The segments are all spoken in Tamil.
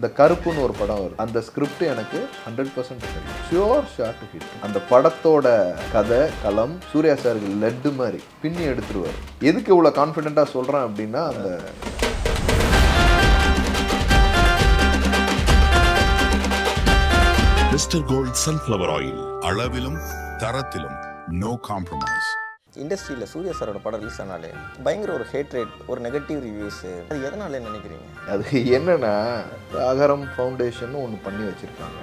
இந்த கருப்புன்னு ஒரு படம் வரும். அந்த ஸ்கிரிப்ட் எனக்கு 100% ஷியோர் ஷாட் ஹிட். அந்த படத்தோட கதை களம் சூர்யா சாருக்கு லட்டு மாதிரி பின்னி எடுத்துருவார். எதுக்கு இவ்வளோ கான்ஃபிடென்ட்டாக சொல்கிறேன் அப்படின்னா, அந்த மிஸ்டர் கோல்ட் சன்ஃப்ளவர் ஆயில் அளவிலும் தரத்திலும் நோ காம்ப்ரமைஸ். இண்டஸ்ட்ரியில் சூர்யா சாரோட படம் ரிலீஸ் ஆனாலே பயங்கர ஒரு ஹேட் ரேட், ஒரு நெகட்டிவ் ரிவ்யூஸு. அது எதனால நினைக்கிறீங்க? அது என்னன்னா, அகரம் ஃபவுண்டேஷன் ஒன்று பண்ணி வச்சுருக்காங்க.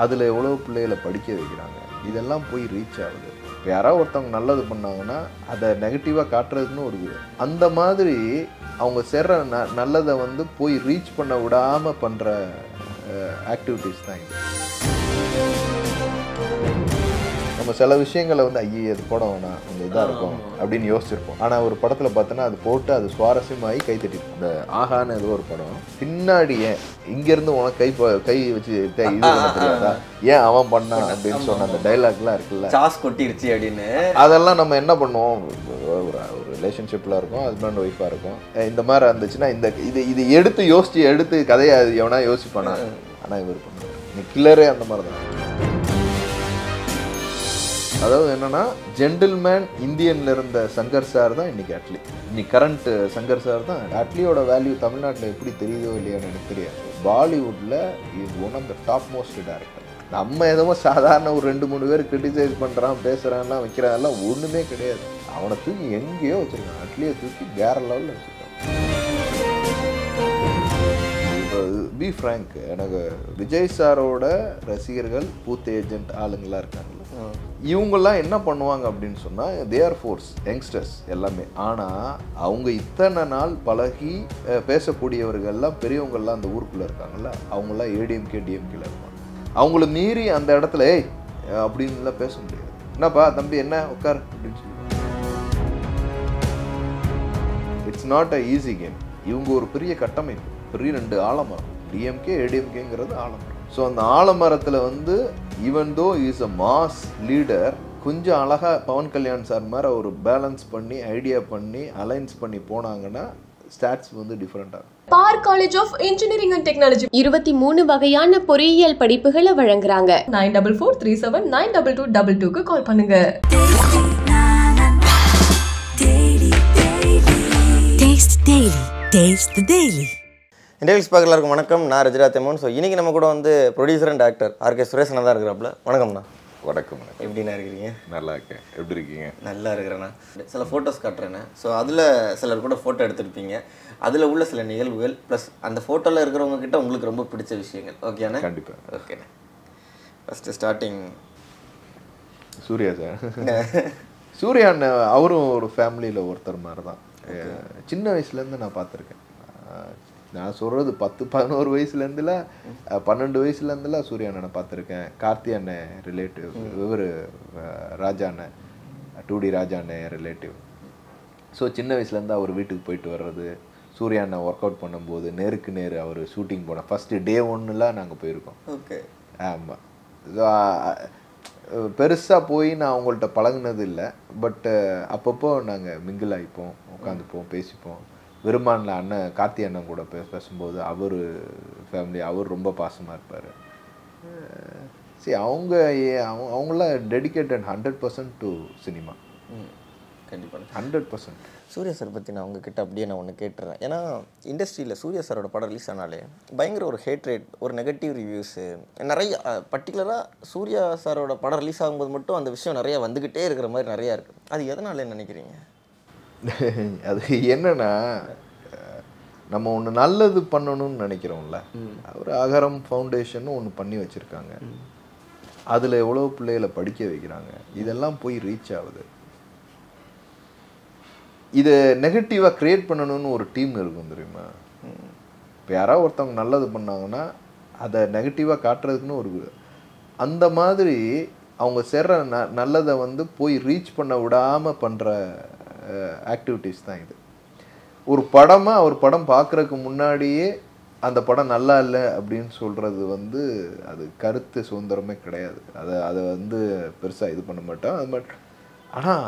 அதில் எவ்வளோ பிள்ளைகளை படிக்க வைக்கிறாங்க. இதெல்லாம் போய் ரீச் ஆகுது. இப்போ யாராவது ஒருத்தவங்க நல்லது பண்ணாங்கன்னா அதை நெகட்டிவாக காட்டுறதுன்னு ஒரு அந்த மாதிரி அவங்க சேர்ற நல்லதை வந்து போய் ரீச் பண்ண விடாமல் பண்ணுற ஆக்டிவிட்டீஸ் தான் இது. நம்ம சில விஷயங்களை வந்து அது போட வேணாம், கொஞ்சம் இதாக இருக்கும் அப்படின்னு யோசிச்சிருப்போம். ஆனால் ஒரு படத்தில் பார்த்தோன்னா அது போட்டு அது சுவாரஸ்யமாகி கை தட்டிருக்கும். இந்த ஆகான்னு ஏதோ ஒரு படம், பின்னாடி ஏன் இங்கேருந்து உனக்கு கை வச்சு இது தெரியாதா, ஏன் அவன் பண்ணான் அப்படின்னு சொன்ன அந்த டைலாக்லாம் இருக்குல்ல, சாஸ் கொட்டிருச்சு அப்படின்னு. அதெல்லாம் நம்ம என்ன பண்ணுவோம், ஒரு ரிலேஷன்ஷிப்பில் இருக்கும், ஹஸ்பண்ட் ஒய்ஃபாக இருக்கும், இந்த மாதிரி இருந்துச்சுன்னா இது எடுத்து கதையை எவனா யோசிப்பானா. ஆனால் இவர் பண்ணுவார். நீ கில்லரே அந்த மாதிரி தான். அதாவது என்னன்னா, ஜென்டில்மேன் இந்தியன்ல இருந்த சங்கர் சார் தான் இன்னைக்கு அட்லி. இன்னைக்கு கரண்ட் சங்கர் சார் தான். அட்லியோட வேல்யூ தமிழ்நாட்டில் எப்படி தெரியுதோ இல்லையோன்னு எனக்கு தெரியாது. பாலிவுட்ல is one of the top most director. நம்ம எதுவும் சாதாரண ஒரு 2-3 பேர் கிரிட்டிசைஸ் பண்ணுறான், பேசுகிறான்லாம், வைக்கிறான்லாம் ஒன்றுமே கிடையாது. அவனை தூக்கி எங்கேயோ வச்சுருக்கான். அட்லியை தூக்கி வேற லெவலில் வச்சுருக்கான். பி ஃப்ராங்க், எனக்கு விஜய் சாரோட ரசிகர்கள் பூத் ஏஜென்ட் ஆளுங்களாம் இருக்காங்கல்ல, இவங்கெல்லாம் என்ன பண்ணுவாங்க அப்படின்னு சொன்னால், தே ஆர் ஃபோர்ஸ் யங்ஸ்டர்ஸ் எல்லாமே. ஆனால் அவங்க இத்தனை நாள் பழகி பேசக்கூடியவர்கள்லாம் பெரியவங்கள்லாம் அந்த ஊருக்குள்ளே இருக்காங்கல்ல, அவங்களாம் ஏடிஎம்கே டிஎம்கேல இருப்பாங்க. அவங்கள மீறி அந்த இடத்துல அப்படின்லாம் பேச முடியாது. என்னப்பா தம்பி என்ன உட்கார் அப்படின்னு சொல்லி. It's not a easy game. இவங்க ஒரு பெரிய கட்டமைப்பு, பெரிய 2 ஆலமரம், டிஎம்கே ஏடிஎம்கேங்கிறது ஆலமரம். ஸோ அந்த ஆலமரத்தில் வந்து even though is a mass leader, கொஞ்சம் அழகாக பவன் கல்யாண் சார் மாதிரி ஒரு பேலன்ஸ் பண்ணி ஐடியா பண்ணி அலைன்ஸ் பண்ணி போனாங்கன்னா ஸ்டாட்ஸ் வந்து டிஃப்ரெண்டாக. பார் college of engineering and technology 23 வகையான பொறியியல் படிப்புகளை வழங்குறாங்க. 9443792222க்கு கால் பண்ணுங்க. இன்டர்வியூஸ் பார்க்க எல்லாருக்கும் வணக்கம். நான் ரஜிரா தெமோன். ஸோ இன்றைக்கி நம்ம கூட வந்து producer and actor RK Suresh தான் இருக்கிறாப்புல. வணக்கம்ண்ணா. வணக்கம். எப்படிண்ணா இருக்கிறீங்க? நல்லா இருக்கேன். எப்படி இருக்கீங்க? நல்லா இருக்கிறேண்ணா. சில ஃபோட்டோஸ் காட்டுறேண்ணே. ஸோ அதில் சிலர் கூட ஃபோட்டோ எடுத்துருப்பீங்க. அதில் உள்ள சில நிகழ்வுகள் ப்ளஸ் அந்த ஃபோட்டோவில் இருக்கிறவங்க கிட்ட உங்களுக்கு ரொம்ப பிடிச்ச விஷயங்கள். ஓகேண்ணா? கண்டிப்பாக. ஓகேண்ணா. First starting Suriya sir. Suriya அண்ணன் அவரும் ஒரு ஃபேமிலியில் ஒருத்தர் மாதிரி தான். சின்ன வயசுலேருந்து நான் பார்த்துருக்கேன். நான் சொல்கிறது 10-11 வயசுலேருந்துல 12 வயசுலேருந்துலாம் சூர்யா அண்ணனை பார்த்துருக்கேன். கார்த்தி அண்ணன் ரிலேட்டிவ், இவர் ராஜா அண்ணன், 2D ராஜா அண்ணன் ரிலேட்டிவ். ஸோ சின்ன வயசுலேருந்து அவர் வீட்டுக்கு போயிட்டு வர்றது, சூர்யா அண்ணன் ஒர்க் அவுட் பண்ணும்போது நேருக்கு நேர் அவர் ஷூட்டிங் போனோம். ஃபஸ்ட்டு டே 1லாம் நாங்கள் போயிருக்கோம். ஓகே. ஆமாம். பெருசாக போய் நான் அவங்கள்ட்ட பழகினது இல்லை. பட் அப்பப்போ நாங்கள் மிங்கிள் ஆகிப்போம், உட்காந்துப்போம், பேசிப்போம். விரும்பானில் அண்ணன் கார்த்தி அண்ணன் கூட பேசும்போது அவர் ஃபேமிலி, அவர் ரொம்ப பாசமாக இருப்பார். சரி, அவங்களாம் டெடிக்கேட்டட் 100% டு சினிமா. கண்டிப்பாக 100%. சூர்யா சார் பற்றி நான் உங்ககிட்ட அப்படியே நான் ஒன்று கேட்டுறேன். ஏன்னா இண்டஸ்ட்ரியில் சூர்யா சாரோட படம் ரிலீஸ் ஆனாலே பயங்கர ஒரு ஹேட் ரேட், ஒரு நெகட்டிவ் ரிவ்யூஸு நிறைய. பர்டிகுலராக சூர்யா சாரோட படம் ரிலீஸ் ஆகும்போது மட்டும் அந்த விஷயம் நிறையா வந்துக்கிட்டே இருக்கிற மாதிரி நிறையா இருக்குது. அது எதனால நினைக்கிறீங்க? அது என்னன்னா, நம்ம ஒன்று நல்லது பண்ணணும்னு நினைக்கிறோம்ல, ஒரு அகரம் ஃபவுண்டேஷன் ஒன்று பண்ணி வச்சுருக்காங்க. அதில் எவ்வளோ பிள்ளைகளை படிக்க வைக்கிறாங்க. இதெல்லாம் போய் ரீச் ஆகுது. இதை நெகட்டிவாக க்ரியேட் பண்ணணும்னு ஒரு டீம் இருக்கும் தெரியுமா. இப்போ யாராவது ஒருத்தவங்க நல்லது பண்ணாங்கன்னா அதை நெகட்டிவாக காட்டுறதுக்குன்னு ஒரு அந்த மாதிரி அவங்க சேர்ற நல்லதை வந்து போய் ரீச் பண்ண விடாமல் பண்ணுற ஆக்டிவிட்டீஸ் தான் இது. ஒரு படமாக ஒரு படம் பார்க்குறதுக்கு முன்னாடியே அந்த படம் நல்லா இல்லை அப்படின்னு சொல்கிறது வந்து அது கருத்து சுதந்திரமே கிடையாது. அதை வந்து பெருசாக இது பண்ண மாட்டோம். அது மட்டும் ஆனால்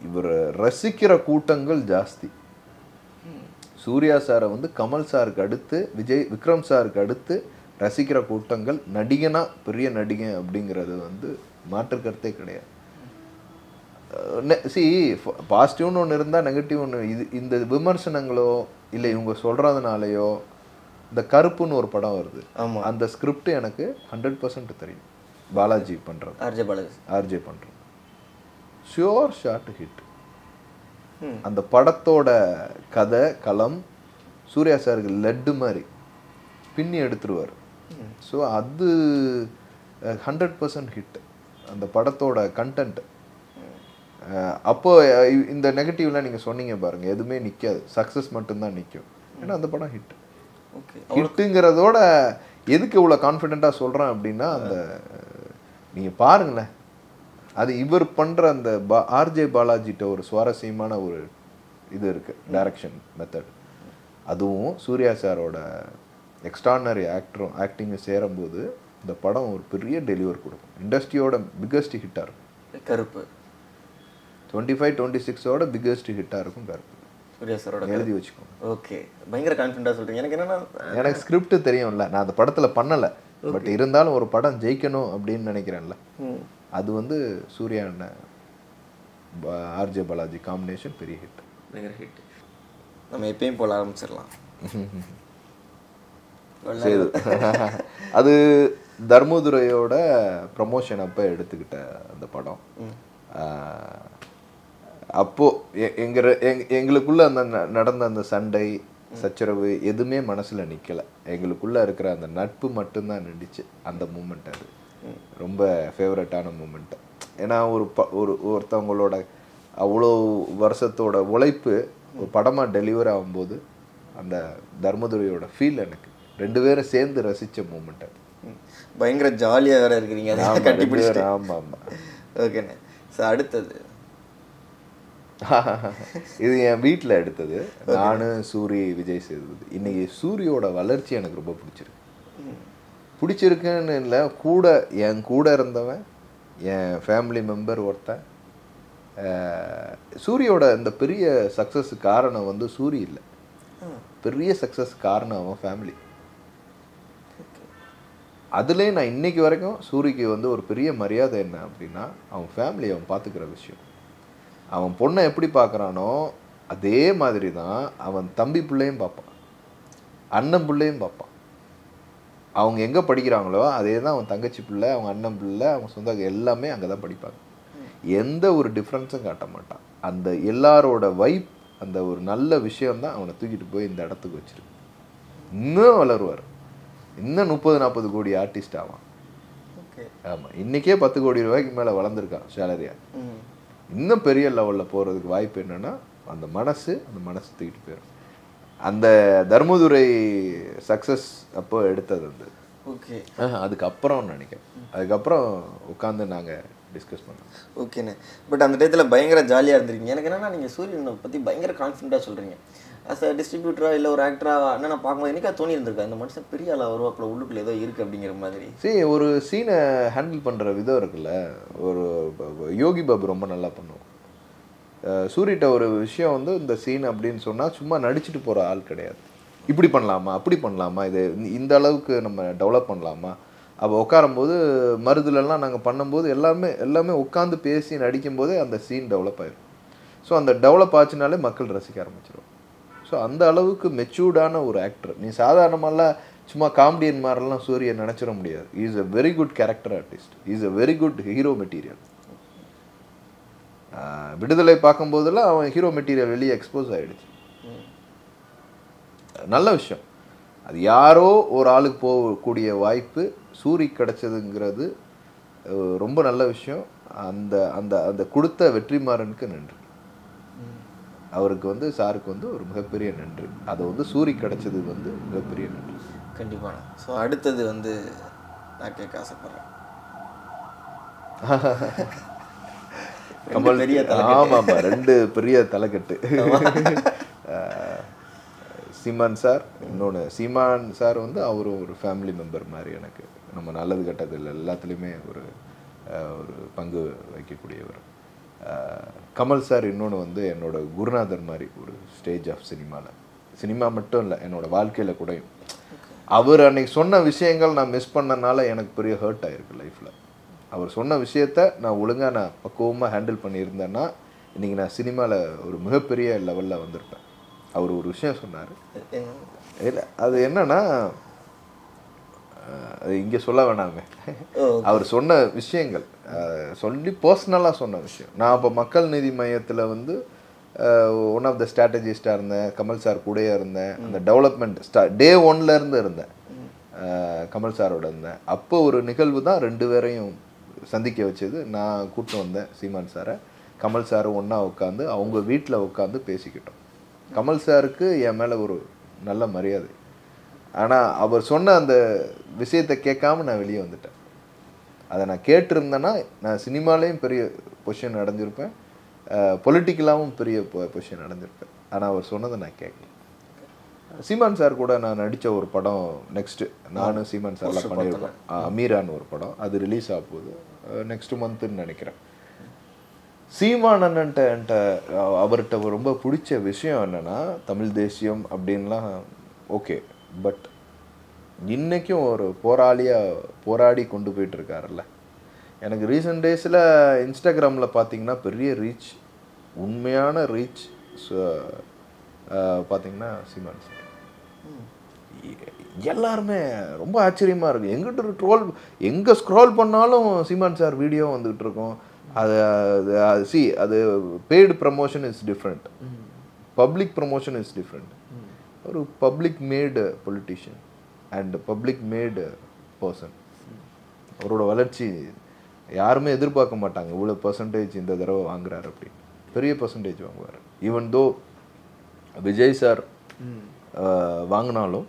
இவர் ரசிக்கிற கூட்டங்கள் ஜாஸ்தி. சூர்யா சாரை வந்து கமல் சாருக்கு அடுத்து விக்ரம் சாருக்கு அடுத்து ரசிக்கிற கூட்டங்கள் நடிகனா பெரிய நடிகன் அப்படிங்கிறது வந்து மாற்று கருத்தே கிடையாது. பாசிட்டிவ்னு ஒன்று இருந்தால் நெகட்டிவ் ஒன்று. இந்த விமர்சனங்களோ இல்லை இவங்க சொல்கிறதுனாலையோ, இந்த கருப்புன்னு ஒரு படம் வருது, அந்த ஸ்கிரிப்ட் எனக்கு 100% தெரியும். பாலாஜி பண்ணுறது, ஆர்ஜே பண்ணுறது ஷியோர் ஷாட் ஹிட். அந்த படத்தோட கதை களம் சூர்யா சாருக்கு லட்டு மாதிரி பின்னி எடுத்துருவார். ஸோ அது 100% ஹிட் அந்த படத்தோட கண்டென்ட். அப்போ இந்த நெகட்டிவ்லாம் நீங்கள் சொன்னீங்க பாருங்க, எதுவுமே நிற்காது, சக்ஸஸ் மட்டும்தான் நிற்கும். ஏன்னா அந்த படம் ஹிட். ஹிட்டுங்கிறதோட எதுக்கு இவ்வளோ கான்ஃபிடென்ட்டாக சொல்கிறேன் அப்படின்னா, அந்த நீங்கள் பாருங்களேன், அது இவர் பண்ணுற அந்த ஆர்ஜே பாலாஜிட்ட ஒரு சுவாரஸ்யமான ஒரு இது இருக்குது, டைரக்ஷன் மெத்தட். அதுவும் சூர்யா சாரோட எக்ஸ்ட்ரானரி ஆக்டிங்கு சேரும்போது இந்த படம் ஒரு பெரிய டெலிவர் கொடுக்கும். இண்டஸ்ட்ரியோட பிக்கஸ்ட் ஹிட்டாக இருக்கும் கருப்பு. 25-26ஓட பிக்கஸ்ட் ஹிட்டாக இருக்கும் கருப்பு. சூர்யா சாரோட எழுதி வச்சுக்கோங்க. ஓகே, பயங்கர கான்ஃபிடென்ட்டாக சொல்கிறீங்க. எனக்கு என்னன்னா, எனக்கு ஸ்கிரிப்ட் தெரியும்ல, நான் அந்த படத்தில் பண்ணலை, பட் இருந்தாலும் ஒரு படம் ஜெயிக்கணும் அப்படின்னு நினைக்கிறேன்ல, அது வந்து சூர்யா அண்ணன் ஆர்ஜே பாலாஜி காம்பினேஷன் பெரிய ஹிட், பயங்கர ஹிட். நம்ம எப்பயும் போல ஆரம்பிச்சிடலாம். சரி, அது தர்மதுரையோட ப்ரமோஷன் அப்போ எடுத்துக்கிட்ட அந்த படம். அப்போது எங்களுக்குள்ள அந்த நடந்த அந்த சண்டை சச்சரவு எதுவுமே மனசில் நிற்கலை. எங்களுக்குள்ளே இருக்கிற அந்த நட்பு மட்டும்தான் நின்றுச்சு. அந்த மூமெண்ட் அது ரொம்ப ஃபேவரட்டான மூமெண்ட். ஏன்னா ஒருத்தவங்களோட அவ்வளோ வருஷத்தோட உழைப்பு ஒரு படமாக டெலிவர் ஆகும்போது அந்த தர்மதுரையோட ஃபீல் எனக்கு ரெண்டு பேரும் சேர்ந்து ரசித்த மூமெண்ட் அது. பயங்கர ஜாலியாக வேறு இருக்கிறீங்க. ஆமாம் ஆமாம். ஓகேண்ணே. சார், அடுத்தது இது என் வீட்டில் எடுத்தது. நான், சூரி, விஜய் சேதுபதி. இன்னைக்கு சூரியோட வளர்ச்சி எனக்கு ரொம்ப பிடிச்சிருக்குன்னு இல்லை, என் கூட இருந்தவன் என் ஃபேமிலி மெம்பர் ஒருத்தன். சூரியோட இந்த பெரிய சக்ஸஸ் காரணம் வந்து சூரி இல்லை, பெரிய சக்ஸஸ் காரணம் அவன் ஃபேமிலி. அதுலேயே நான் இன்னைக்கு வரைக்கும் சூரிக்கு வந்து ஒரு பெரிய மரியாதை என்ன அப்படின்னா, அவன் ஃபேமிலி அவன் பார்த்துக்கிற விஷயம். அவன் பொண்ணை எப்படி பார்க்குறானோ அதே மாதிரி தான் அவன் தம்பி பிள்ளையும் பார்ப்பான், அண்ணன் பிள்ளையும் பார்ப்பான். அவங்க எங்கே படிக்கிறாங்களோ அதே தான் அவன் தங்கச்சி பிள்ளை, அவங்க அண்ணன் பிள்ளை, அவங்க சொந்த எல்லாமே அங்கே தான் படிப்பாங்க. எந்த ஒரு டிஃப்ரென்ஸும் காட்ட மாட்டான். அந்த எல்லாரோட வைப், அந்த ஒரு நல்ல விஷயம்தான் அவனை தூக்கிட்டு போய் இந்த இடத்துக்கு வச்சிருக்கு. இன்னும் வளருவார், இன்னும் 30-40 கோடி ஆர்டிஸ்ட் ஆவான். ஆமாம், இன்றைக்கே 10 கோடி ரூபாய்க்கு மேலே வளர்ந்துருக்கான் சேலரியா. இன்னும் பெரிய லெவலில் போகிறதுக்கு வாய்ப்பு என்னென்னா அந்த மனசு தூக்கிட்டு போயிடும். அந்த தர்மதுரை சக்ஸஸ் அப்போ எடுத்தது வந்து அதுக்கப்புறம் நினைக்கிறேன். அதுக்கப்புறம் உட்காந்து நாங்கள் டிஸ்கஸ் பண்ணோம். ஓகேண்ணே. பட் அந்த டயத்தில் பயங்கர ஜாலியாக இருந்திருக்கீங்க. எனக்கு என்னென்னா, நீங்கள் சூரியனை பற்றி பயங்கர கான்ஃபிடென்ட்டாக சொல்கிறீங்க. அஸ் அ டிஸ்ட்ரிபியூட்டராக இல்லை ஒரு ஆக்டராக என்ன நான் பார்க்கும்போது எனக்கா தோணி இருந்திருக்கா, இந்த மனுஷன் பெரிய ஆளாக வருவாப்பில், உள்ளுக்குள்ள ஏதோ இருக்குது அப்படிங்கிற மாதிரி. சரி, ஒரு சீனை ஹேண்டில் பண்ணுற விதம் இருக்குல்ல. ஒரு யோகி பாபு ரொம்ப நல்லா பண்ணுவோம். சூரிட்ட ஒரு விஷயம் வந்து இந்த சீன் அப்படின்னு சொன்னால் சும்மா நடிச்சுட்டு போகிற ஆள் கிடையாது. இப்படி பண்ணலாமா, அப்படி பண்ணலாமா, இது இந்த அளவுக்கு நம்ம டெவலப் பண்ணலாமா. அப்போ உட்காரும்போது மருதுலெல்லாம் நாங்கள் பண்ணும்போது எல்லாமே உட்காந்து பேசி நடிக்கும்போதே அந்த சீன் டெவலப் ஆயிடும். ஸோ அந்த டெவலப் ஆச்சுனாலே மக்கள் ரசிக்க ஆரம்பிச்சிடும். ஸோ அந்த அளவுக்கு மெச்சூர்டான ஒரு ஆக்டர். நீ சாதாரணமாலாம் சும்மா காமெடியன் மாதிரிலாம் சூரிய நினச்சிட முடியாது. Is a very good character artist, is a very good hero material. விடுதலை பார்க்கும்போதெல்லாம் அவன் ஹீரோ மெட்டீரியல் வெளியே எக்ஸ்போஸ் ஆகிடுச்சு. நல்ல விஷயம். அது யாரோ ஒரு ஆளுக்கு போகக்கூடிய வாய்ப்பு சூரி கிடைச்சதுங்கிறது ரொம்ப நல்ல விஷயம். அந்த அந்த அந்த கொடுத்த வெற்றிமாறனுக்கு நன்றி. அவருக்கு வந்து சாருக்கு வந்து ஒரு மிகப்பெரிய நன்றி. அது வந்து சூரி கிடைச்சது வந்து மிகப்பெரிய நன்றி. கண்டிப்பாக. ஸோ அடுத்தது வந்து நான் கேட்க ஆசைப்படுறேன். கமல். ஆமாம், 2 பெரிய தலைக்கட்டு. சீமான் சார், இன்னொன்று சீமான் சார் வந்து அவரும் ஒரு ஃபேமிலி மெம்பர் மாதிரி எனக்கு. நம்ம நல்லது கெட்டதில் எல்லாத்துலேயுமே ஒரு பங்கு வைக்கக்கூடியவர். கமல் சார் இன்னொன்று வந்து என்னோட குருநாதர் மாதிரி ஒரு ஸ்டேஜ் ஆஃப் சினிமாவில். சினிமா மட்டும் இல்லை, என்னோடய வாழ்க்கையில் கூடயும். அவர் அன்னைக்கு சொன்ன விஷயங்கள் நான் மிஸ் பண்ணனால எனக்கு பெரிய ஹர்ட் ஆகிருக்கு லைஃப்பில். அவர் சொன்ன விஷயத்த நான் ஒழுங்காக நான் பக்குவமாக ஹேண்டில் பண்ணியிருந்தேன்னா இன்றைக்கி நான் சினிமாவில் ஒரு மிகப்பெரிய லெவலில் வந்திருப்பேன். அவர் ஒரு விஷயம் சொன்னார். இல்லை, அது என்னன்னா அது இங்கே சொல்ல வேணாமே. அவர் சொன்ன விஷயங்கள் சொல்லி பர்சனலாக சொன்ன விஷயம். நான் அப்போ மக்கள் நீதி மையத்தில் வந்து ஒன் ஆஃப் த ஸ்ட்ராட்டஜிஸ்டாக இருந்தேன். கமல் சார் கூடயே இருந்தேன். அந்த டெவலப்மெண்ட் டே 1லேருந்து இருந்தேன். கமல் சாரோட இருந்தேன். அப்போ ஒரு நிகழ்வு தான் 2 பேரையும் சந்திக்க வச்சது. நான் கூப்பிட்டு வந்தேன் சீமான் சாரை. கமல் சார் ஒன்றா உட்காந்து அவங்க வீட்டில் உட்காந்து பேசிக்கிட்டோம். கமல் சாருக்கு என் மேலே ஒரு நல்ல மரியாதை. ஆனால் அவர் சொன்ன அந்த விஷயத்தை கேட்காம நான் வெளியே வந்துட்டேன். அதை நான் கேட்டிருந்தேன்னா நான் சினிமாலேயும் பெரிய பொசிஷன் அடைஞ்சிருப்பேன், பொலிட்டிக்கலாகவும் பெரிய பொசிஷன் அடைஞ்சிருப்பேன். ஆனால் அவர் சொன்னதை நான் கேட்கல. சீமான் சார் கூட நான் நடித்த ஒரு படம் நெக்ஸ்ட்டு நானும் சீமான் சார்லாம் பண்ணியிருக்கோம். அமீரான்னு ஒரு படம், அது ரிலீஸ் ஆக போகுது நெக்ஸ்ட் மந்த்துன்னு நினைக்கிறேன். சீமான் அண்ணன்ட்ட அவர்கிட்ட ரொம்ப பிடிச்ச விஷயம் என்னென்னா, தமிழ் தேசியம் அப்படின்லாம் ஓகே, பட் இன்றைக்கும் ஒரு போராடி கொண்டு போயிட்டுருக்காருல்ல. எனக்கு ரீசெண்ட் டேஸில் இன்ஸ்டாகிராமில் பார்த்தீங்கன்னா பெரிய ரீச், உண்மையான ரீச் பார்த்தீங்கன்னா சீமான் சார். எல்லாருமே ரொம்ப ஆச்சரியமாக இருக்குது. எங்கிட்ட எங்கே ஸ்க்ரோல் பண்ணாலும் சீமான் சார் வீடியோ வந்துகிட்டு இருக்கோம். அது paid promotion is different, public promotion is different. ஒரு public made politician and public made person. அவரோட வளர்ச்சி யாருமே எதிர்பார்க்க மாட்டாங்க. இவ்வளோ பர்சன்டேஜ் இந்த தடவை வாங்குறாரு அப்படி, பெரிய பர்சன்டேஜ் வாங்குவார். ஈவன் தோ விஜய் சார் வாங்கினாலும்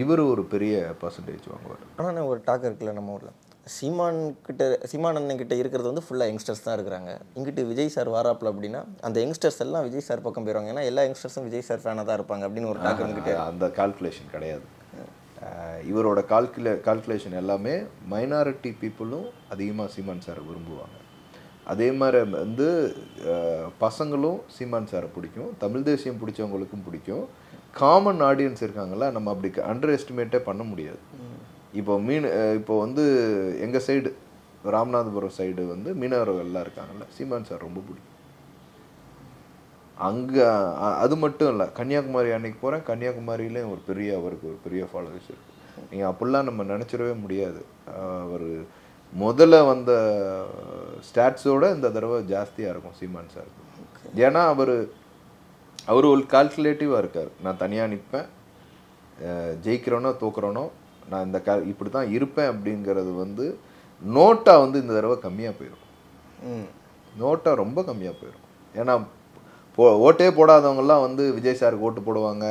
இவர் ஒரு பெரிய பர்சன்டேஜ் வாங்குவார். ஆனால் ஒரு டாக் இருக்குல்ல நம்ம ஊரில், சீமான் அண்ணன் கிட்ட இருக்கிறது வந்து ஃபுல்லாக யங்ஸ்டர்ஸ் தான் இருக்கிறாங்க. இங்கிட்டு விஜய் சார் வாராப்பில் அப்படின்னா அந்த யங்ஸ்டர்ஸ் எல்லாம் விஜய் சார் பக்கம் போயிடுவாங்க. ஏன்னா எல்லா யங்ஸ்டர்ஸும் விஜய் சார் ஃபேனாக தான் இருப்பாங்க அப்படின்னு ஒரு டாக் இருந்துக்கிட்டே. அந்த கால்குலேஷன் கிடையாது. இவரோட கால்குலேஷன் எல்லாமே மைனாரிட்டி பீப்புளும் அதிகமாக சீமான் சாரை விரும்புவாங்க. அதே மாதிரி வந்து பசங்களும் சீமான் சாரை பிடிக்கும், தமிழ் தேசியம் பிடிச்சவங்களுக்கும் பிடிக்கும். காமன் ஆடியன்ஸ் இருக்காங்களா, நம்ம அப்படி அண்டர் எஸ்டிமேட்டே பண்ண முடியாது. இப்போ வந்து எங்கள் சைடு ராமநாதபுரம் சைடு வந்து மீனவர்கள்லாம் இருக்காங்கல்ல, சீமான் சார் ரொம்ப பிடிக்கும். அங்கே அது மட்டும் இல்லை, கன்னியாகுமரி அன்னைக்கு போகிறேன், கன்னியாகுமரியிலேயும் அவருக்கு ஒரு பெரிய ஃபாலோவர்ஸ் இருக்குது. நீங்கள் அப்படிலாம் நம்ம நினச்சிடவே முடியாது. அவர் முதல்ல வந்த ஸ்டாட்ஸோடு இந்த தடவை ஜாஸ்தியாக இருக்கும் சீமான் சார். ஏன்னா அவர் ஒரு கால்குலேட்டிவாக இருக்கார். நான் தனியாக நிற்பேன், ஜெயிக்கிறோனோ தோக்குறோனோ நான் இப்படி தான் இருப்பேன் அப்படிங்கிறது வந்து நோட்டா வந்து இந்த தடவை கம்மியாக போயிடும். நோட்டா ரொம்ப கம்மியாக போயிடும். ஏன்னா ஓட்டே போடாதவங்கெல்லாம் வந்து விஜய் சாருக்கு ஓட்டு போடுவாங்க,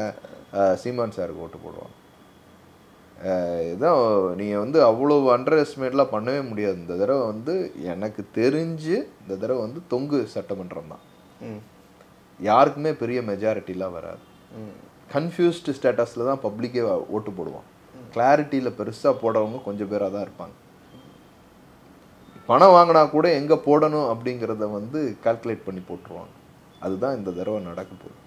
சீமான் சாருக்கு ஓட்டு போடுவாங்க. இதான் நீங்கள் வந்து அவ்வளோ அண்டர் எஸ்டிமேட்லாம் பண்ணவே முடியாது. இந்த தடவை வந்து எனக்கு தெரிஞ்சு இந்த தடவை வந்து தொங்கு சட்டமன்றம் தான். யாருக்குமே பெரிய மெஜாரிட்டிலாம் வராது. கன்ஃபியூஸ்டு ஸ்டேட்டஸில் தான் பப்ளிக்கே ஓட்டு போடுவான். கிளாரிட்டியில் பெருசாக போடுறவங்க கொஞ்சம் பேராக தான் இருப்பாங்க. பணம் வாங்கினா கூட எங்கே போடணும் அப்படிங்கிறத வந்து கால்குலேட் பண்ணி போட்டுருவாங்க. அதுதான் இந்த தடவை நடக்க போகுது.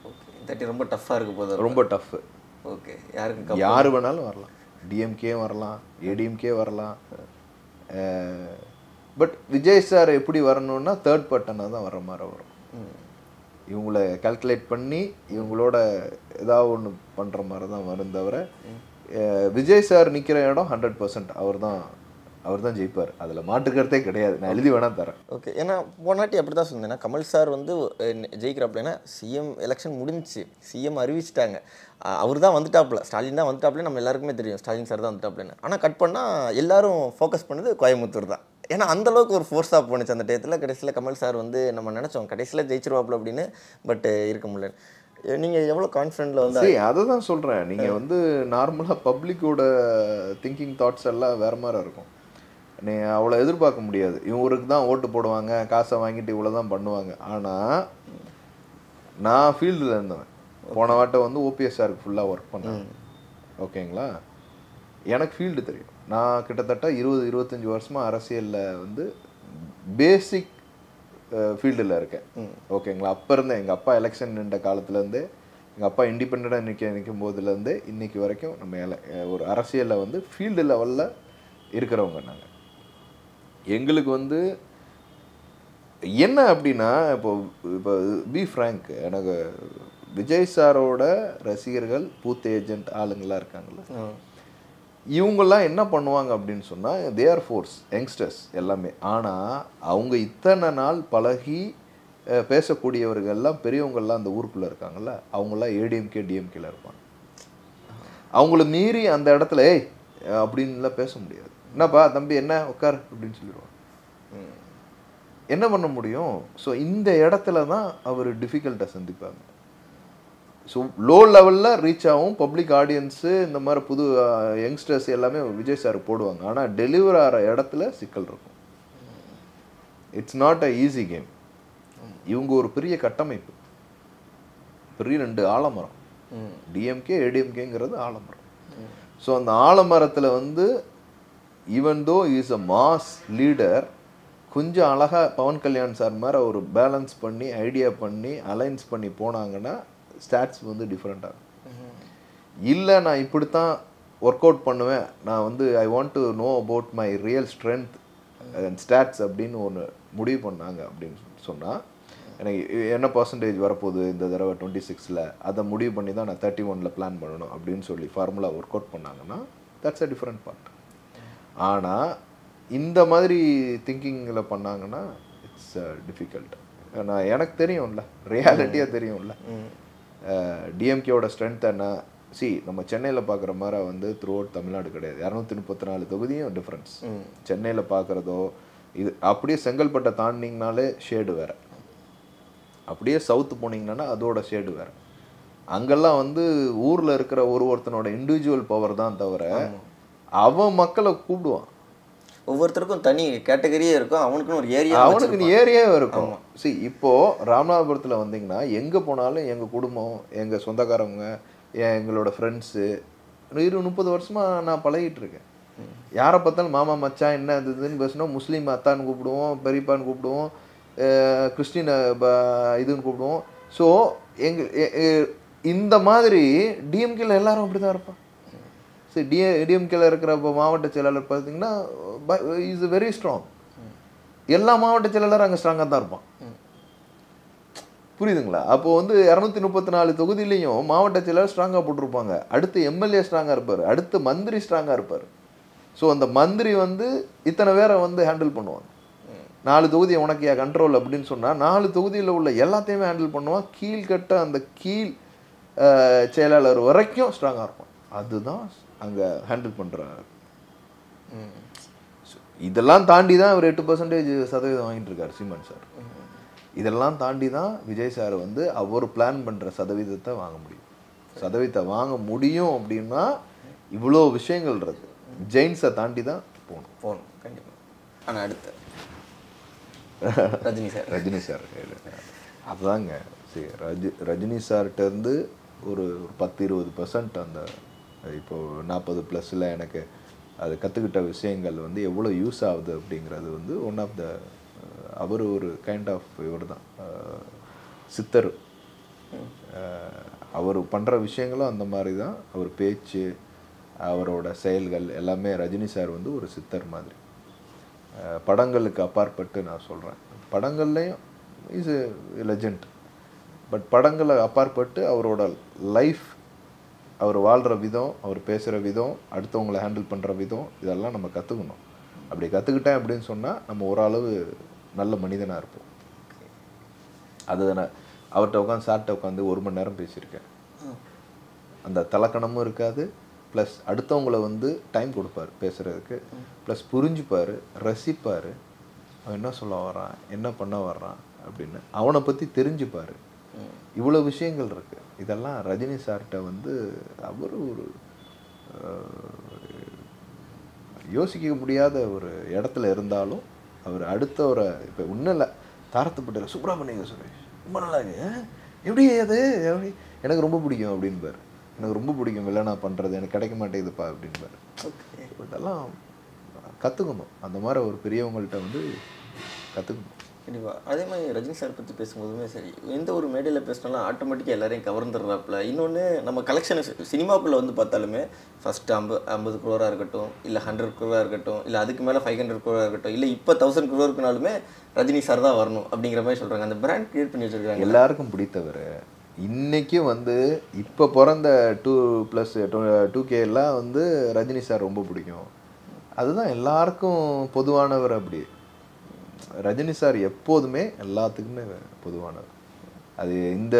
ஓகே, ரொம்ப டஃப்பாக இருக்க போகுது. ரொம்ப டஃப்பு. ஓகே, யார் வேணாலும் வரலாம், டிஎம்கே வரலாம், ஏடிஎம்கே வரலாம். பட் விஜய் சார் எப்படி வரணும்னா தேர்ட் பர்சனாக தான் வர மாதிரி வரும். இவங்கள கால்குலேட் பண்ணி இவங்களோட ஏதாவது ஒன்று பண்ணுற மாதிரி தான் வரும். தவிர விஜய் சார் நிற்கிற இடம் 100% அவர் தான் ஜெயிப்பார். அதில் மாற்றுக்கிறதே கிடையாது. நான் எழுதி வேணா தரேன். ஓகே, ஏன்னா போனாட்டி அப்படி தான் சொன்னேன். கமல் சார் வந்து ஜெயிக்கிறாப்புலன்னா சிஎம் எலெக்ஷன் முடிஞ்சிச்சு, சிஎம் அறிவிச்சிட்டாங்க, அவர் தான் வந்துட்டாப்புல, ஸ்டாலின் தான் வந்துட்டாப்புல, நம்ம எல்லாருக்குமே தெரியும் ஸ்டாலின் சார் தான் வந்துட்டாப்புலன்னு. ஆனால் கட் பண்ணால் எல்லாரும் ஃபோக்கஸ் பண்ணது கோயம்புத்தூர் தான். ஏன்னா அந்தளவுக்கு ஒரு ஃபோர்ஸாக போணுச்சு அந்த டயத்தில். கடைசியில் கமல் சார் வந்து நம்ம நினச்சோம் கடைசியில் ஜெயிச்சிருவாப்புல அப்படின்னு, பட் இருக்க முடியல. நீங்கள் எவ்வளோ கான்ஃபிடென்ட்டில் வந்து அதை தான் சொல்கிறேன். நீங்கள் வந்து நார்மலாக பப்ளிக்கோட திங்கிங் தாட்ஸ் எல்லாம் வேறு மாதிரி இருக்கும். நீங்கள் அவ்வளோ எதிர்பார்க்க முடியாது. இவங்களுக்கு தான் ஓட்டு போடுவாங்க, காசை வாங்கிட்டு இவ்வளோ தான் பண்ணுவாங்க. ஆனால் நான் ஃபீல்டில் இருந்தவன். போன வாட்டை வந்து ஓபிஎஸ்ஆருக்கு ஃபுல்லாக ஒர்க் பண்ணேன். ஓகேங்களா, எனக்கு ஃபீல்டு தெரியும். நான் கிட்டத்தட்ட 20-25 வருஷமாக அரசியலில் வந்து பேசிக் ஃபீல்டில் இருக்கேன். ஓகேங்களா, அப்போ இருந்தேன். எங்கள் அப்பா எலெக்ஷன் நின்ற காலத்துலேருந்தே எங்கள் அப்பா இண்டிபெண்ட்டாக நிற்கும் போதுலேருந்து இன்னைக்கு வரைக்கும் நம்ம ஒரு அரசியலில் வந்து ஃபீல்டு லெவலில் இருக்கிறவங்க நாங்கள். எங்களுக்கு வந்து என்ன அப்படின்னா, இப்போ பி ஃப்ராங்க், எனக்கு விஜய் சாரோட ரசிகர்கள் பூத் ஏஜென்ட் ஆளுங்களாம் இருக்காங்கல்ல, இவங்கெல்லாம் என்ன பண்ணுவாங்க அப்படின்னு சொன்னால், தே ஆர் ஃபோர்ஸ் யங்ஸ்டர்ஸ் எல்லாமே. ஆனால் அவங்க இத்தனை நாள் பழகி பேசக்கூடியவர்கள்லாம் பெரியவங்கள்லாம் அந்த ஊருக்குள்ளே இருக்காங்கல்ல, அவங்களாம் ஏடிஎம்கே டிஎம்கேல இருப்பாங்க. அவங்கள மீறி அந்த இடத்துல ஏய் அப்படின்லாம் பேச முடியாது. என்னப்பா தம்பி என்ன உட்கார் அப்படின்னு சொல்லிடுவாங்க. என்ன பண்ண முடியும்? ஸோ இந்த இடத்துல தான் அவர் டிஃபிகல்ட்டை சந்திப்பாங்க. ஸோ லோ லெவலில் ரீச் ஆகும், பப்ளிக் ஆடியன்ஸு இந்த மாதிரி புது யங்ஸ்டர்ஸ் எல்லாமே விஜய் சார் போடுவாங்க. ஆனால் டெலிவர் ஆகிற இடத்துல சிக்கல் இருக்கும். It's not a easy game. இவங்க ஒரு பெரிய கட்டமைப்பு, பெரிய 2 ஆலமரம், டிஎம்கே ஏடிஎம்கேங்கிறது ஆலமரம். ஸோ அந்த ஆலமரத்தில் வந்து even though is a mass leader, கொஞ்சம் அழகாக பவன் கல்யாண் சார் மாதிரி ஒரு பேலன்ஸ் பண்ணி ஐடியா பண்ணி அலைன்ஸ் பண்ணி போனாங்கன்னா ஸ்டாட்ஸ் வந்து டிஃப்ரெண்ட்டாக. இல்லை நான் இப்படித்தான் ஒர்க் அவுட் பண்ணுவேன், நான் வந்து I want to know about my real strength and stats அப்படின்னு ஒன்று முடிவு பண்ணாங்க அப்படின்னு சொன்னால், எனக்கு என்ன பர்சன்டேஜ் வரப்போகுது இந்த தடவை 26ல், அதை முடிவு பண்ணி தான் நான் 31ல் பிளான் பண்ணணும் அப்படின்னு சொல்லி ஃபார்முலா ஒர்க் அவுட் பண்ணாங்கன்னா தட்ஸ் அ டிஃப்ரெண்ட் பார்ட். ஆனால் இந்த மாதிரி திங்கிங்கில் பண்ணாங்கன்னா இட்ஸ் டிஃபிகல்ட். நான் எனக்கு தெரியும்ல, ரியாலிட்டியாக தெரியும்ல, டிஎம்கேவோட ஸ்ட்ரென்த் என்ன. நம்ம சென்னையில் பார்க்குற மாதிரி வந்து த்ரூ அவுட் தமிழ்நாடு கிடையாது. 234 தொகுதியும் டிஃப்ரென்ஸ். சென்னையில் பார்க்குறதோ இது அப்படியே செங்கல்பட்டை தாண்டிங்கனாலே ஷேடு வேறு, அப்படியே சவுத்து போனீங்கன்னா அதோட ஷேடு வேறு. அங்கெல்லாம் வந்து ஊரில் இருக்கிற ஒருத்தனோட இண்டிவிஜுவல் பவர் தான் தவிர அவன் மக்களை கூப்பிடுவான். ஒவ்வொருத்தருக்கும் தனி கேட்டகரியே இருக்கும், அவனுக்குன்னு ஒரு ஏரியா, அவனுக்கு ஏரியாவே இருக்கும். இப்போது ராமநாதபுரத்தில் வந்தீங்கன்னா எங்கே போனாலும் எங்கள் குடும்பம், எங்கள் சொந்தக்காரவங்க, எங்களோட ஃப்ரெண்ட்ஸு 20-30 வருஷமாக நான் பழகிட்டு இருக்கேன். யாரை பார்த்தாலும் மாமா மச்சான் என்ன இதுன்னு பேசினா, முஸ்லீம் அத்தான்னு கூப்பிடுவோம், பெரியப்பான்னு கூப்பிடுவோம், கிறிஸ்டின் இதுன்னு கூப்பிடுவோம். ஸோ இந்த மாதிரி டிஎம்கேல எல்லாரும் அப்படி தான் இருப்பான். சரி, டிஎம்கேல இருக்கிற மாவட்ட செயலாளர் பார்த்தீங்கன்னா இஸ் வெரி ஸ்ட்ராங். எல்லா மாவட்ட செயலாளரும் அங்கே ஸ்ட்ராங்காக தான் இருப்பான். புரியுதுங்களா? அப்போது வந்து 234 தொகுதியிலையும் மாவட்ட செயலாளர் ஸ்ட்ராங்காக போட்டிருப்பாங்க. அடுத்து எம்எல்ஏ ஸ்ட்ராங்காக இருப்பார், அடுத்து மந்திரி ஸ்ட்ராங்காக இருப்பார். ஸோ அந்த மந்திரி வந்து இத்தனை பேரை வந்து ஹேண்டில் பண்ணுவாங்க. 4 தொகுதியை உனக்கு கண்ட்ரோல் அப்படின்னு சொன்னால் 4 தொகுதியில் உள்ள எல்லாத்தையுமே ஹேண்டில் பண்ணுவான். கீழ்கட்ட அந்த கீழ் செயலாளர் வரைக்கும் ஸ்ட்ராங்காக இருப்பான். அதுதான் அங்கே ஹேண்டில் பண்ணுறாங்க. இதெல்லாம் தாண்டி தான் அவர் 8% வாங்கிட்டு இருக்கார் சீமான் சார். இதெல்லாம் தாண்டி தான் விஜய் சார் வந்து அவர் பிளான் பண்ணுற சதவீதத்தை வாங்க முடியும். சதவீதத்தை வாங்க முடியும் அப்படின்னா இவ்வளோ விஷயங்கள் இருக்கு. ஜெயின்ஸை தாண்டி தான் போகணும் கண்டிப்பாக. ஆனால் அடுத்த ரஜினி சார் அதுதாங்க. சரி, ரஜினி சார்கிட்டேருந்து ஒரு 10-20% அந்த இப்போது 40+ல் எனக்கு அது கற்றுக்கிட்ட விஷயங்கள் வந்து எவ்வளோ யூஸ் ஆகுது அப்படிங்கிறது வந்து ஒன் ஆஃப் த அவர் ஒரு கைண்ட் ஆஃப் இவர் தான் சித்தர். அவர் பண்ணுற விஷயங்களும் அந்த மாதிரி தான். அவர் பேச்சு, அவரோட செயல்கள் எல்லாமே ரஜினி சார் வந்து ஒரு சித்தர் மாதிரி. படங்களுக்கு அப்பாற்பட்டு நான் சொல்கிறேன், படங்கள்லேயும் இஸ் எ லெஜண்ட். பட் படங்களை அப்பாற்பட்டு அவரோட லைஃப், அவர் வாழ்கிற விதம், அவர் பேசுகிற விதம், அடுத்தவங்களை ஹேண்டில் பண்ணுற விதம், இதெல்லாம் நம்ம கற்றுக்கணும். அப்படி கற்றுக்கிட்டேன் அப்படின்னு சொன்னால் நம்ம ஓரளவு நல்ல மனிதனாக இருப்போம். அது நான் அவர்கிட்ட உட்காந்து சார்கிட்ட உட்காந்து 1 மணி நேரம் பேசியிருக்கேன். அந்த தலக்கணமும் இருக்காது, ப்ளஸ் அடுத்தவங்களை வந்து டைம் கொடுப்பார் பேசுகிறதுக்கு, ப்ளஸ் புரிஞ்சுப்பார், ரசிப்பார். அவன் என்ன சொல்ல வர்றான், என்ன பண்ண வர்றான் அப்படின்னு அவனை பற்றி தெரிஞ்சுப்பார். இவ்வளோ விஷயங்கள் இருக்குது. இதெல்லாம் ரஜினி சார்கிட்ட வந்து அவர் ஒரு யோசிக்க முடியாத ஒரு இடத்துல இருந்தாலும் அவர் அடுத்த ஒரு இப்போ ஒன்றும் இல்லை, தாரத்துப்பட்ட சுப்பிரமணிய சுரேஷ் ரொம்ப நல்லா எப்படி அது எப்படி எனக்கு ரொம்ப பிடிக்கும் அப்படின்பார். எனக்கு ரொம்ப பிடிக்கும் வில்லனா பண்ணுறது, எனக்கு கிடைக்க மாட்டேங்குதுப்பா அப்படின்பார். இதெல்லாம் கற்றுக்கணும். அந்த மாதிரி ஒரு பெரியவங்கள்ட்ட வந்து கற்றுக்கணும். கண்டிப்பாக. அதே மாதிரி ரஜினி சார் பற்றி பேசும்போதுமே சரி, எந்த ஒரு மேடையில் பேசினாலும் ஆட்டோமேட்டிக்காக எல்லாரையும் கவர்ந்துடுறாப்புல. இன்னொன்று நம்ம கலெக்ஷன் சினிமாக்குள்ளே வந்து பார்த்தாலுமே ஃபஸ்ட்டு 50 crore இருக்கட்டும், இல்லை 100 crore இருக்கட்டும், இல்லை அதுக்கு மேலே 500 crore இருக்கட்டும், இல்லை இப்போ 1000 crore இருக்குனாலுமே ரஜினி சார் தான் வரணும் அப்படிங்கிற மாதிரி சொல்கிறாங்க. அந்த பிராண்ட் கிரியேட் பண்ணி வச்சுருக்காங்க. எல்லாருக்கும் பிடித்தவர். இன்றைக்கும் வந்து இப்போ பிறந்த 2K எல்லாம் வந்து ரஜினி சார் ரொம்ப பிடிக்கும். அதுதான் எல்லாருக்கும் பொதுவானவர். அப்படி ரஜினி சார் எப்போதுமே எல்லாத்துக்குமே பொதுவானவர். அது இந்த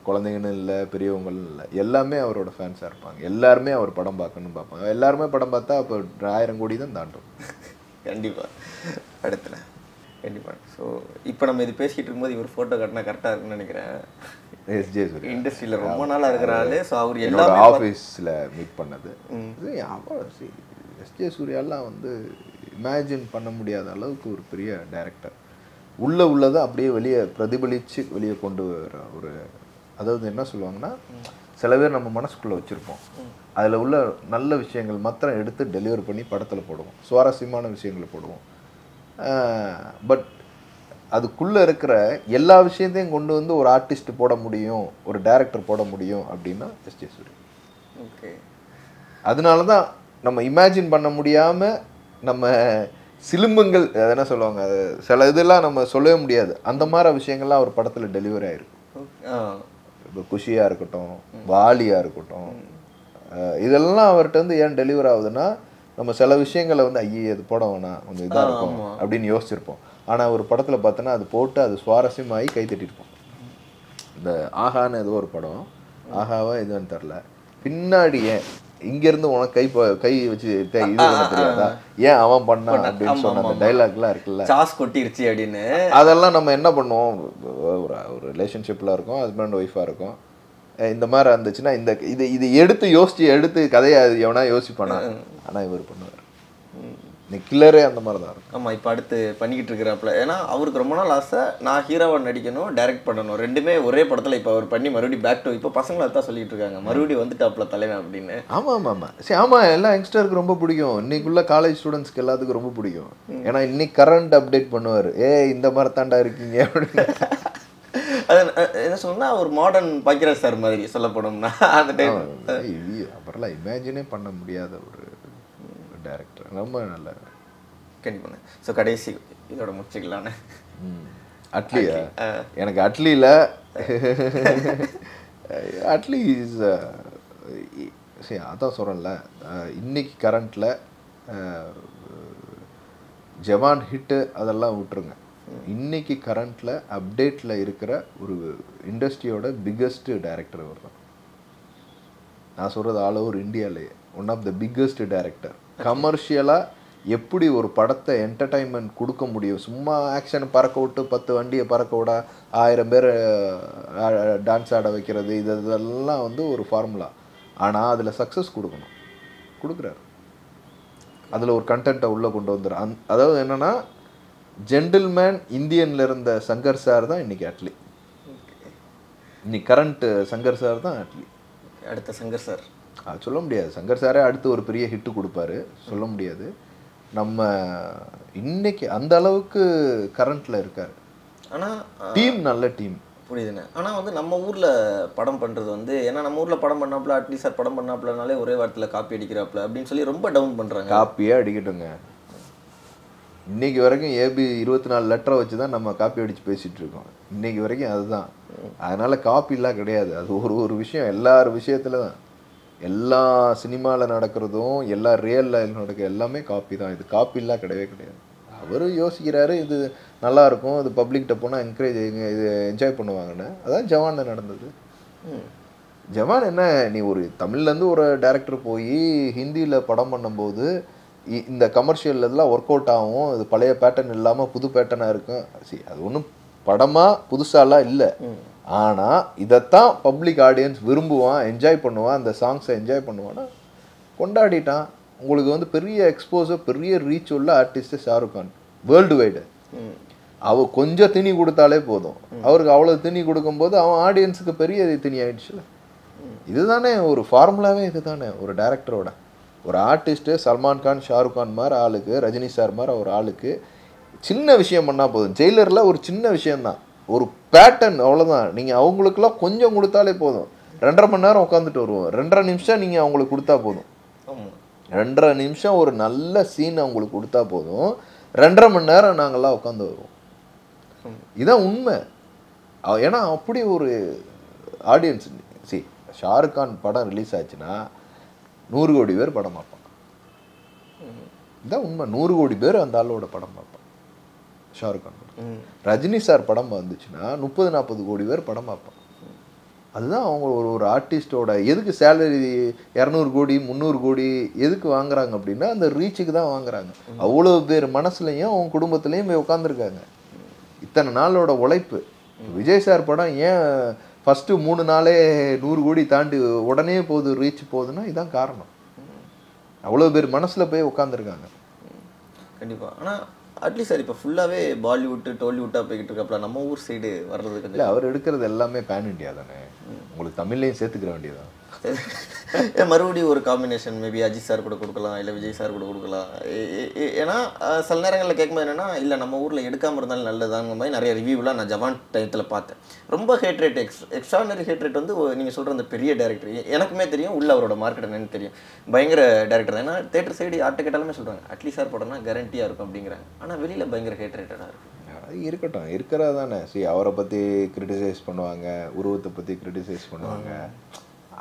குழந்தைங்கன்னு இல்லை, பெரியவங்களும் இல்லை, எல்லாமே அவரோட ஃபேன்ஸாக இருப்பாங்க. எல்லாருமே அவர் படம் பார்க்கணும்னு பார்ப்பாங்க. எல்லாருமே படம் பார்த்தா அப்போ 1000 கோடி தான் தாண்டும். கண்டிப்பாக. அடுத்துல கண்டிப்பாக. ஸோ இப்போ நம்ம இது பேசிக்கிட்டு இருக்கும்போது இவர் ஃபோட்டோ காட்டினா கரெக்டாக இருக்குன்னு நினைக்கிறேன். எஸ்ஜே சூர்யா இண்டஸ்ட்ரியில் ரொம்ப நாளாக இருக்கிறாரு. ஸோ அவர் என்னோட எல்லாமே ஆஃபீஸில் மீட் பண்ணது. எஸ்ஜே சூர்யாலாம் வந்து இமேஜின் பண்ண முடியாத அளவுக்கு ஒரு பெரிய டைரக்டர். உள்ளதை அப்படியே வெளியே பிரதிபலித்து வெளியே கொண்டு வர ஒரு, அதாவது என்ன சொல்லுவாங்கன்னா, சில பேர் நம்ம மனசுக்குள்ளே வச்சுருப்போம், அதில் உள்ள நல்ல விஷயங்கள் மாத்திரம் எடுத்து டெலிவர் பண்ணி படத்தில் போடுவோம், சுவாரஸ்யமான விஷயங்களை போடுவோம். பட் அதுக்குள்ளே இருக்கிற எல்லா விஷயத்தையும் கொண்டு வந்து ஒரு ஆர்டிஸ்ட் போட முடியும், ஒரு டைரக்டர் போட முடியும் அப்படின்னா எஸ்ஜே சூர்யா. ஓகே. அதனால தான் நம்ம இமேஜின் பண்ண முடியாமல் நம்ம சிலும்பங்கள் என்ன சொல்லுவாங்க, அது சில இதெல்லாம் நம்ம சொல்லவே முடியாது, அந்த மாதிரி விஷயங்கள்லாம் ஒரு படத்தில் டெலிவரி ஆகிருக்கும். இப்போ குஷியாக இருக்கட்டும், வாலியாக இருக்கட்டும், இதெல்லாம் அவர்கிட்ட வந்து ஏன் டெலிவர் ஆகுதுன்னா, நம்ம சில விஷயங்களை வந்து ஐயே அது போட வேணாம், கொஞ்சம் இதாக இருக்கும் அப்படின்னு யோசிச்சிருப்போம். ஆனால் ஒரு படத்தில் பார்த்தோன்னா அது போட்டு அது சுவாரஸ்யமாகி கை தட்டிருப்போம். இந்த ஆஹான்னு ஏதோ ஒரு படம், ஆஹாவா எதுன்னு தெரில, பின்னாடி ஏன் இங்கேருந்து உனக்கு கை வச்சு இது பண்ண தெரியாதா, ஏன் அவன் பண்ணான் அப்படின்னு சொன்ன அந்த டைலாக்லாம் இருக்குல்ல, சாஸ் கொட்டிருச்சு அப்படின்னு. அதெல்லாம் நம்ம என்ன பண்ணுவோம், ஒரு ரிலேஷன்ஷிப்பில் இருக்கும், ஹஸ்பண்ட் ஒய்ஃபாக இருக்கும், இந்த மாதிரி இருந்துச்சுன்னா இந்த இது எடுத்து கதையை எவனா யோசிப்பானா, ஆனால் இவர் பண்ணுவார். கில்லரே அந்த மாதிரி தான் இருக்கும். ஆமாம். இப்போ அடுத்து பண்ணிக்கிட்டு இருக்கிறாப்புல. ஏன்னா அவருக்கு ரொம்ப நாள் ஆசை, நான் ஹீரோவை நடிக்கணும், டைரக்ட் பண்ணணும், ரெண்டுமே ஒரே படத்தில் இப்போ அவர் பண்ணி மறுபடியும் பேக் டு, இப்போ பசங்களை தான் சொல்லிட்டு இருக்காங்க மறுபடியும் வந்துட்டாப்புல தலைவன் அப்படின்னு. ஆமாம் சரி, ஆமாம், எல்லா யங்ஸ்டருக்கு ரொம்ப பிடிக்கும். இன்னைக்குள்ள காலேஜ் ஸ்டூடெண்ட்ஸ்க்கு எல்லாத்துக்கும் ரொம்ப பிடிக்கும். ஏன்னா இன்னைக்கு கரண்ட் அப்டேட் பண்ணுவார், இந்த மாதிரி தாண்டா இருக்கீங்க அப்படின்னு. அது என்ன சொன்னா ஒரு மாடர்ன் பாக்கியராஜ் சார் மாதிரி சொல்ல போனோம்னா அந்த டைம் அப்புறம்லாம் இமேஜினே பண்ண முடியாத ஒரு டைரக்டர், ரொம்ப நல்ல. கண்டிப்பாங்க. ஸோ கடைசி இதோட முடிச்சுக்கலான்னு. அட்லியா? எனக்கு அட்லியில் அட்லி இஸ் சரி, அதான் சொல்கிறேன்ல, இன்னைக்கு கரண்ட்டில் ஜவான் ஹிட்டு அதெல்லாம் விட்டுருங்க, இன்னைக்கு கரண்ட்டில் அப்டேட்டில் இருக்கிற ஒரு இண்டஸ்ட்ரியோட பிக்கஸ்ட் டைரக்டர் அவர் தான். நான் சொல்கிறது ஆல் ஓவர் இந்தியாவிலே one of the biggest director. கமர்ஷியலாக எப்படி ஒரு படத்தை என்டர்டைன்மெண்ட் கொடுக்க முடியும், சும்மா ஆக்ஷன் பறக்க விட்டு 10 வண்டியை பறக்க விட 1000 பேர் டான்ஸ் ஆட வைக்கிறது, இதெல்லாம் வந்து ஒரு ஃபார்முலா. ஆனால் அதில் சக்ஸஸ் கொடுக்குறாரு, அதில் ஒரு கண்டென்ட்டை உள்ளே கொண்டு வந்துடுற அதாவது என்னென்னா, ஜென்டில்மேன் இந்தியனில் இருந்த சங்கர் சார் தான் இன்றைக்கி அட்லி. இன்னைக்கு கரண்ட் சங்கர் சார் தான் அட்லி. அடுத்த சங்கர் சார் அது சொல்ல முடியாது, சங்கர் சாரே அடுத்து ஒரு பெரிய ஹிட்டு கொடுப்பாரு, சொல்ல முடியாது. நம்ம இன்னைக்கு அந்த அளவுக்கு கரண்ட்டில் இருக்கார். ஆனால் டீம் நல்ல டீம், புரியுதுண்ணே. ஆனால் வந்து நம்ம ஊரில் படம் பண்ணுறது வந்து, ஏன்னா நம்ம ஊரில் படம் பண்ணாப்புல அட்லி சார் படம் பண்ணாப்புலனாலே ஒரே வாரத்தில் காப்பி அடிக்கிறாப்புல அப்படின்னு சொல்லி ரொம்ப டவுன் பண்ணுறாங்க. காப்பியே அடிக்கட்டுங்க, இன்னைக்கு வரைக்கும் ஏபி 24 லெட்டரை வச்சு தான் நம்ம காப்பி அடித்து பேசிகிட்டு இருக்கோம் இன்னைக்கு வரைக்கும். அதுதான், அதனால் காப்பிலாம் கிடையாது. அது ஒரு விஷயம், எல்லார் விஷயத்தில் தான், எல்லா சினிமாவில் நடக்கிறதும் எல்லா ரியல் லைஃப் நடக்கிற எல்லாமே காப்பி தான். இது காப்பிலாம் கிடையவே கிடையாது. அவர் யோசிக்கிறாரு, இது நல்லாயிருக்கும், இது பப்ளிக்கிட்ட போனால் என்கரேஜ் இது என்ஜாய் பண்ணுவாங்கன்னு. அதான் ஜவானில் நடந்தது. ஜவான் என்ன, நீ ஒரு தமிழ்லேருந்து ஒரு டைரக்டர் போய் ஹிந்தியில் படம் பண்ணும்போது இந்த கமர்ஷியல் இதெல்லாம் ஒர்க் அவுட் ஆகும், இது பழைய பேட்டர்ன் இல்லாமல் புது பேட்டர்னாக இருக்கும். சரி, அது ஒன்றும் படமாக புதுசாலாம் இல்லை, ஆனால் இதைத்தான் பப்ளிக் ஆடியன்ஸ் விரும்புவான், என்ஜாய் பண்ணுவான், அந்த சாங்ஸை என்ஜாய் பண்ணுவான்னா கொண்டாடிட்டான். உங்களுக்கு வந்து பெரிய எக்ஸ்போஸர், பெரிய ரீச் உள்ள artist Shahrukh Khan worldwide. அவர் கொஞ்சம் திணி கொடுத்தாலே போதும், அவருக்கு அவ்வளோ திணி கொடுக்கும்போது அவன் ஆடியன்ஸுக்கு பெரிய திணி ஆயிடுச்சுல. இதுதானே ஒரு ஃபார்முலாவே, இதுதானே ஒரு டைரக்டரோட. ஒரு ஆர்டிஸ்ட்டு சல்மான் கான், ஷாருக் கான் மாதிரி ஆளுக்கு, ரஜினி சார் மாதிரி ஒரு ஆளுக்கு சின்ன விஷயம் பண்ணால் போதும். ஜெயிலரில் ஒரு சின்ன விஷயந்தான், ஒரு பேட்டர்ன், அவ்வளோதான். நீங்கள் அவங்களுக்குலாம் கொஞ்சம் கொடுத்தாலே போதும், 2.5 மணி நேரம் உட்காந்துட்டு வருவோம். 2.5 நிமிஷம் நீங்கள் அவங்களுக்கு கொடுத்தா போதும். 2.5 நிமிஷம் ஒரு நல்ல சீன் அவங்களுக்கு கொடுத்தா போதும், 2.5 மணி நேரம் நாங்கள்லாம் உட்காந்து வருவோம். இதுதான் உண்மை. ஏன்னா அப்படி ஒரு ஆடியன்ஸ். ஷாருக் கான் படம் ரிலீஸ் ஆச்சுன்னா 100 கோடி பேர் படம் பார்ப்பான். இதுதான் உண்மை. 100 கோடி பேர் அந்த ஆளோட படம் பார்ப்பான் ஷாருக் கான் படம். ரஜினி சார் படம் வந்துச்சுன்னா 30-40 கோடி பேர் படம் பார்ப்பான். அதுதான் அவங்க ஒரு ஆர்டிஸ்டோட எதுக்கு சேலரி 200 கோடி 300 கோடி எதுக்கு வாங்குறாங்க அப்படின்னா அந்த ரீச்சுக்கு தான் வாங்குறாங்க. அவ்வளோ பேர் மனசுலையும் அவங்க குடும்பத்துலேயும் போய் உட்காந்துருக்காங்க. இத்தனை நாளோட உழைப்பு. விஜய் சார் படம் ஏன் ஃபஸ்ட்டு 3 நாளே 100 கோடி தாண்டி உடனே போகுது, ரீச் போகுதுன்னா இதுதான் காரணம். அவ்வளோ பேர் மனசில் போய் உட்காந்துருக்காங்க. கண்டிப்பாக. ஆனால் அட்லீஸ்ட் சார் இப்போ ஃபுல்லாகவே பாலிவுட்டு டோலிவுட்டாக போய்கிட்டு இருக்கப்பல நம்ம ஊர் சைடு வர்றது இல்லை. அவர் எடுக்கிறது எல்லாமே பேன் இண்டியா தானே, உங்களுக்கு தமிழ்லையும் சேர்த்துக்கிற வேண்டியதான். மறுபடியும் ஒரு காம்பினேஷன் மேபி அஜித் சார் கூட கொடுக்கலாம், இல்லை விஜய் சார் கூட கொடுக்கலாம். ஏன்னா சில நேரங்களில் கேட்கும்போது என்னென்னா, இல்லை நம்ம ஊரில் எடுக்காமல் இருந்தாலும் நல்லதாங்கிற மாதிரி நிறைய ரிவ்யூலாம் நான் ஜவான் டயத்தில் பார்த்தேன். ரொம்ப ஹேட்ரேட், எக்ஸ்ட்ரானரி ஹேட்ரேட் வந்து நீங்கள் சொல்கிற அந்த பெரிய டேரக்டர் எனக்குமே தெரியும், உள்ள அவரோட மார்க்கெட் என்னன்னு தெரியும். பயங்கர டேரக்டர் தான். ஏன்னா தேட்டர் சைடு யார்கிட்ட கேட்டாலுமே சொல்கிறாங்க அட்லீஸ்ட் சார் படம்னா கேரண்டியாக இருக்கும் அப்படிங்கிறாங்க. ஆனால் வெளியில் பயங்கர ஹேட்ரேட்டடாக இருக்கும். இருக்கட்டும், இருக்கிறது தானே. அவரை பற்றி கிரிட்டிசைஸ் பண்ணுவாங்க, உருவத்தை பற்றி கிரிட்டிசைஸ் பண்ணுவாங்க.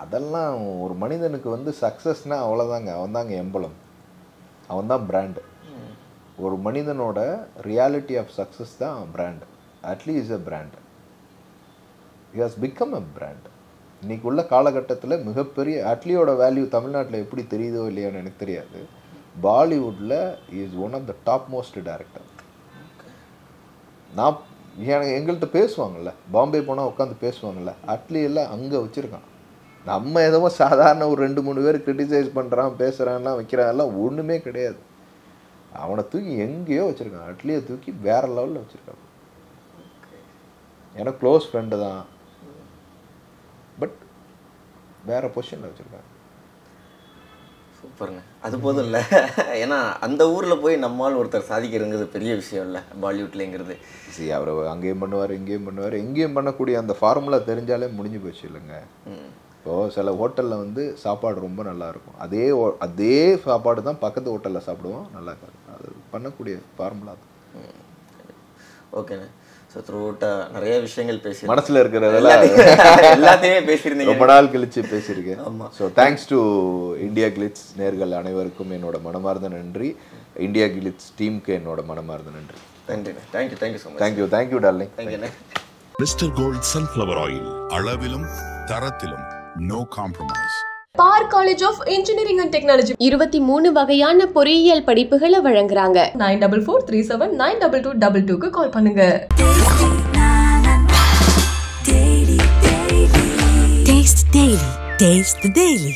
அதெல்லாம் ஒரு மனிதனுக்கு வந்து சக்ஸஸ்னால் அவ்வளோதாங்க. அவன் தாங்க எம்பளம், அவன் தான் பிராண்டு. ஒரு மனிதனோட ரியாலிட்டி ஆஃப் சக்ஸஸ் தான் brand. Atlee is a brand. He has become a brand. இன்றைக்கி உள்ள காலகட்டத்தில் மிகப்பெரிய அட்லியோட வேல்யூ தமிழ்நாட்டில் எப்படி தெரியுதோ இல்லையோன்னு எனக்கு தெரியாது. பாலிவுட்டில் is one of the top most director. நான் எங்கள்கிட்ட பேசுவாங்கள்ல, பாம்பே போனால் உட்காந்து பேசுவாங்கள்ல, அட்லி எல்லாம் அங்கே வச்சுருக்கான். நம்ம ஏதோ சாதாரண ஒரு 2-3 பேர் கிரிட்டிசைஸ் பண்ணுறான், பேசுகிறான்லாம், வைக்கிறான்லாம் ஒன்றுமே கிடையாது. அவனை தூக்கி எங்கேயோ வச்சுருக்கான். அட்லியை தூக்கி வேறு லெவலில் வச்சுருக்கான். எனக்கு க்ளோஸ் ஃப்ரெண்டு தான், பட் வேறு பொசிஷனில் வச்சுருக்காங்க. சூப்பருங்க. அது போதும் இல்லை, ஏன்னா அந்த ஊரில் போய் நம்மால் ஒருத்தர் சாதிக்கிறதுங்கிறது பெரிய விஷயம் இல்லை பாலிவுட்லேங்கிறது. அவர் அங்கேயும் பண்ணுவார், இங்கேயும் பண்ணுவார். எங்கேயும் பண்ணக்கூடிய அந்த ஃபார்முலா தெரிஞ்சாலே முடிஞ்சு போச்சு இல்லைங்க. இப்போது சில ஹோட்டலில் வந்து சாப்பாடு ரொம்ப நல்லாயிருக்கும், அதே சாப்பாடு தான் பக்கத்து ஹோட்டலில் சாப்பிடுவோம், நல்லா இருக்காது. அது பண்ணக்கூடிய ஃபார்முலா தான். ஓகேண்ணே. ஸோ த்ரூட்டாக நிறைய விஷயங்கள் பேசி மனசில் இருக்கிறதெல்லாம் எல்லாத்தையுமே பேசியிருந்தீங்க, ரொம்ப நாள் கழிச்சு பேசியிருக்கேன். ஆமாம். So thanks to India glitz நேர்கள் அனைவருக்கும் என்னோட மனமார்ந்த நன்றி. இந்தியா கிளிட்ஸ் டீமுக்கு என்னோட மனமார்ந்த நன்றி. நன்றிண்ணே. Thank you so much. Thank you darling. தேங்க்யூண்ணே. மிஸ்டர் கோல்ட் சன்ஃப்ளவர் ஆயில், அளவிலும் தரத்திலும் நோ காம்ப்ரமைஸ். பார் college of engineering and technology 23 வகையான பொறியியல் படிப்புகளை வழங்குறாங்க. 9443799222 கால் பண்ணுங்க. Taste the Daily.